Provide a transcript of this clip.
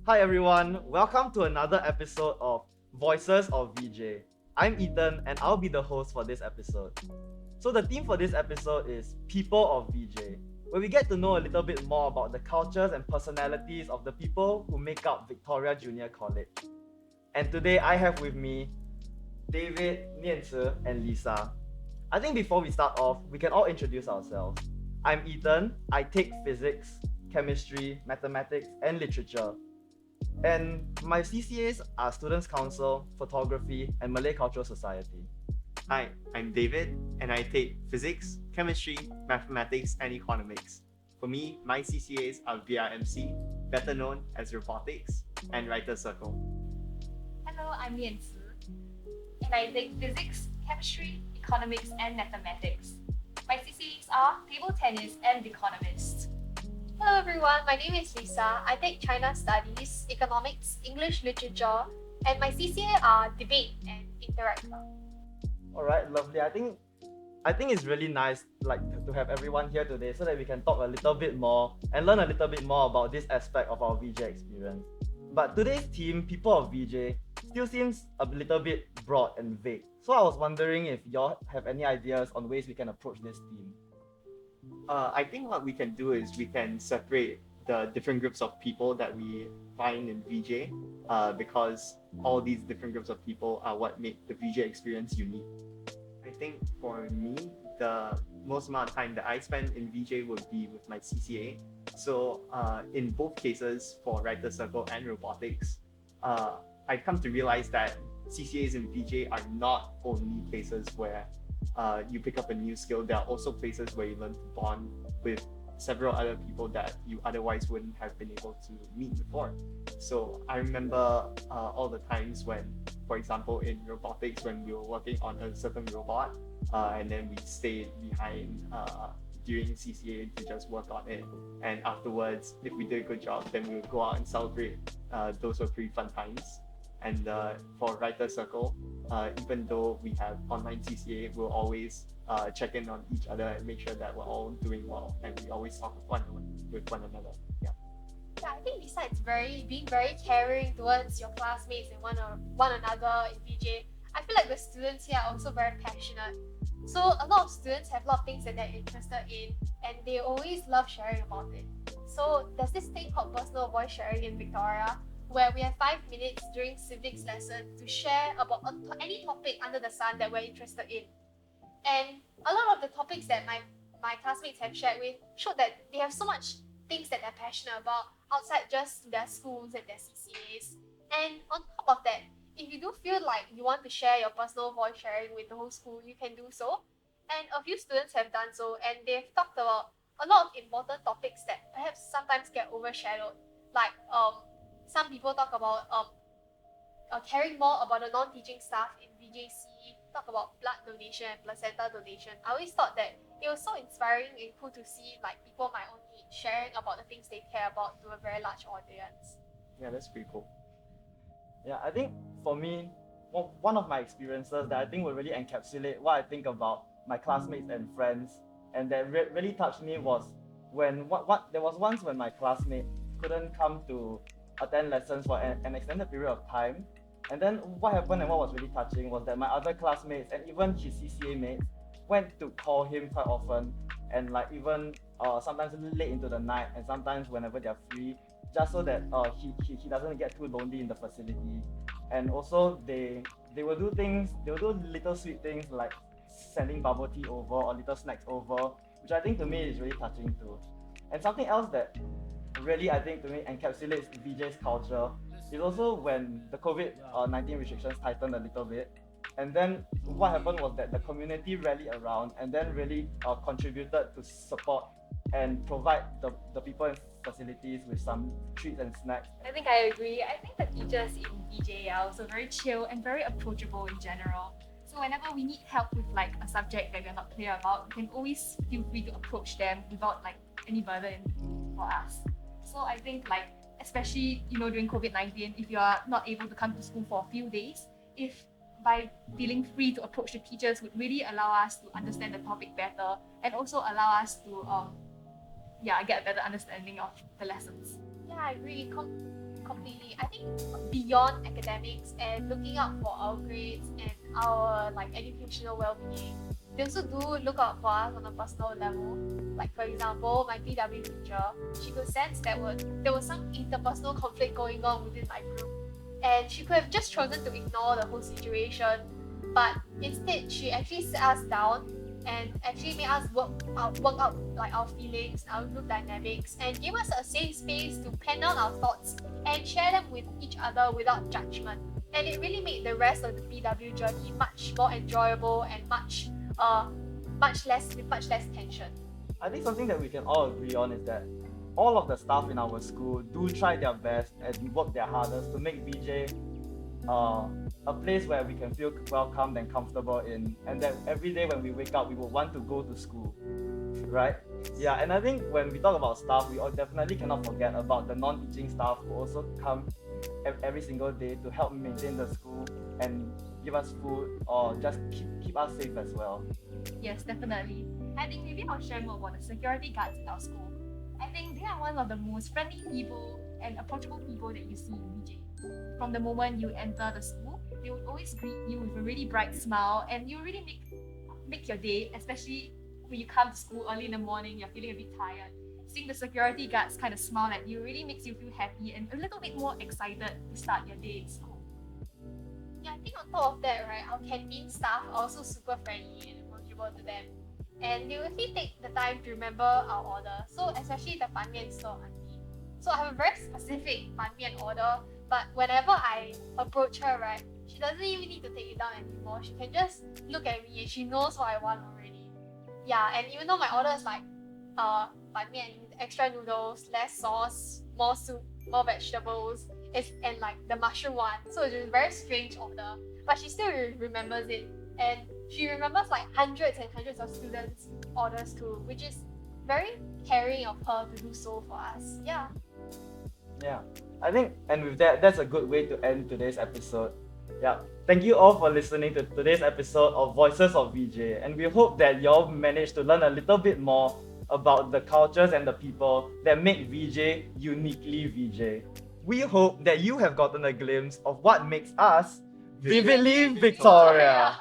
Hi everyone, welcome to another episode of Voices of VJ. I'm Ethan and I'll be the host for this episode. So the theme for this episode is People of VJ, where we get to know a little bit more about the cultures and personalities of the people who make up Victoria Junior College. And today I have with me David, Nian Ci, and Lisa. I think before we start off, we can all introduce ourselves. I'm Ethan, I take physics, chemistry, mathematics, and literature. And my CCAs are Students' Council, Photography, and Malay Cultural Society. Hi, I'm David, and I take physics, chemistry, mathematics, and economics. For me, my CCAs are VRMC, better known as robotics, and writer circle. Hello, I'm Nian Ci, and I take physics, chemistry, economics, and mathematics. My CCAs are table tennis and economist. Hello everyone, my name is Lisa. I take China Studies, Economics, English Literature, and my CCA are Debate and Interact. All right, lovely. I think it's really nice to have everyone here today so that we can talk a little bit more and learn a little bit more about this aspect of our VJ experience. But today's theme, People of VJ, still seems a little bit broad and vague. So I was wondering if y'all have any ideas on ways we can approach this theme. I think what we can do is we can separate the different groups of people that we find in VJ, because all these different groups of people are what make the VJ experience unique. I think for me, the most amount of time that I spend in VJ would be with my CCA. So in both cases, for writer circle and robotics, I've come to realize that CCAs in VJ are not only places where you pick up a new skill. There are also places where you learn to bond with several other people that you otherwise wouldn't have been able to meet before. So I remember all the times when, for example, in robotics, when we were working on a certain robot, and then we stayed behind during CCA to just work on it. And afterwards, if we did a good job, then we would go out and celebrate. Those were pretty fun times. And for writer circle, even though we have online CCA, we'll always check in on each other and make sure that we're all doing well, and we always talk with one another. Yeah. Yeah, I think besides being very caring towards your classmates and one another in VJ, I feel like the students here are also very passionate. So a lot of students have a lot of things that they're interested in, and they always love sharing about it. So there's this thing called personal voice sharing in Victoria, where we have 5 minutes during civics lesson to share about any topic under the sun that we're interested in. And a lot of the topics that my classmates have shared with showed that they have so much things that they're passionate about outside just their schools and their CCAs. And on top of that, if you do feel like you want to share your personal voice sharing with the whole school, you can do so. And a few students have done so, and they've talked about a lot of important topics that perhaps sometimes get overshadowed, like some people talk about caring more about the non-teaching staff in VJC, talk about blood donation and placenta donation. I always thought that it was so inspiring and cool to see like people my own age sharing about the things they care about to a very large audience. Yeah, that's pretty cool. Yeah, I think for me, one of my experiences that I think will really encapsulate what I think about my classmates and friends, and that really touched me was when there was once when my classmate couldn't come to attend lessons for an extended period of time. And then what happened and what was really touching was that my other classmates and even his CCA mates went to call him quite often, and like even sometimes late into the night and sometimes whenever they're free, just so that he doesn't get too lonely in the facility. And also they will do little sweet things like sending bubble tea over or little snacks over, which I think to me is really touching too. And something else that really I think to me encapsulates VJ's culture is also when the COVID-19 restrictions tightened a little bit. And then what happened was that the community rallied around and then really contributed to support and provide the people in facilities with some treats and snacks. I think I agree. I think the teachers in VJ are also very chill and very approachable in general. So whenever we need help with like a subject that we're not clear about, we can always feel free to approach them without like any burden for us. So I think like especially during COVID-19, if you are not able to come to school for a few days, if by feeling free to approach the teachers would really allow us to understand the topic better and also allow us to get a better understanding of the lessons. Yeah, I agree. completely. I think beyond academics and looking out for our grades and our like educational well-being, they also do look out for us on a personal level. Like for example, my PW teacher, she could sense that there was some interpersonal conflict going on within my group, and she could have just chosen to ignore the whole situation, but instead she actually sat us down and actually made us work out like our feelings, our group dynamics, and gave us a safe space to pen down our thoughts and share them with each other without judgment. And it really made the rest of the PW journey much more enjoyable and much less tension. I think something that we can all agree on is that all of the staff in our school do try their best and work their hardest to make VJ a place where we can feel welcomed and comfortable in, and that every day when we wake up we will want to go to school, right? Yeah, and I think when we talk about staff, we all definitely cannot forget about the non-teaching staff who also come every single day to help maintain the school and give us food or just keep us safe as well. Yes, definitely. I think maybe I'll share more about the security guards in our school. I think they are one of the most friendly people and approachable people that you see in VJ. From the moment you enter the school, they will always greet you with a really bright smile, and you really make your day, especially when you come to school early in the morning, you're feeling a bit tired. Seeing the security guards kind of smile at you really makes you feel happy and a little bit more excited to start your day in school. Yeah, I think on top of that, right, our canteen staff are also super friendly and approachable to them. And they will actually take the time to remember our order. So especially the Ban Mian store auntie. So I have a very specific Ban Mian order, but whenever I approach her, right, she doesn't even need to take it down anymore. She can just look at me and she knows what I want already. Yeah, and even though my order is like Ban Mian, extra noodles, less sauce, more soup, more vegetables, and like the mushroom one. So it's a very strange order, but she still remembers it, and she remembers like hundreds and hundreds of students' orders too, which is very caring of her to do so for us. Yeah. Yeah, I think, and with that, that's a good way to end today's episode. Yeah, thank you all for listening to today's episode of Voices of VJ, and we hope that y'all managed to learn a little bit more about the cultures and the people that make VJ uniquely VJ. We hope that you have gotten a glimpse of what makes us vividly Victoria.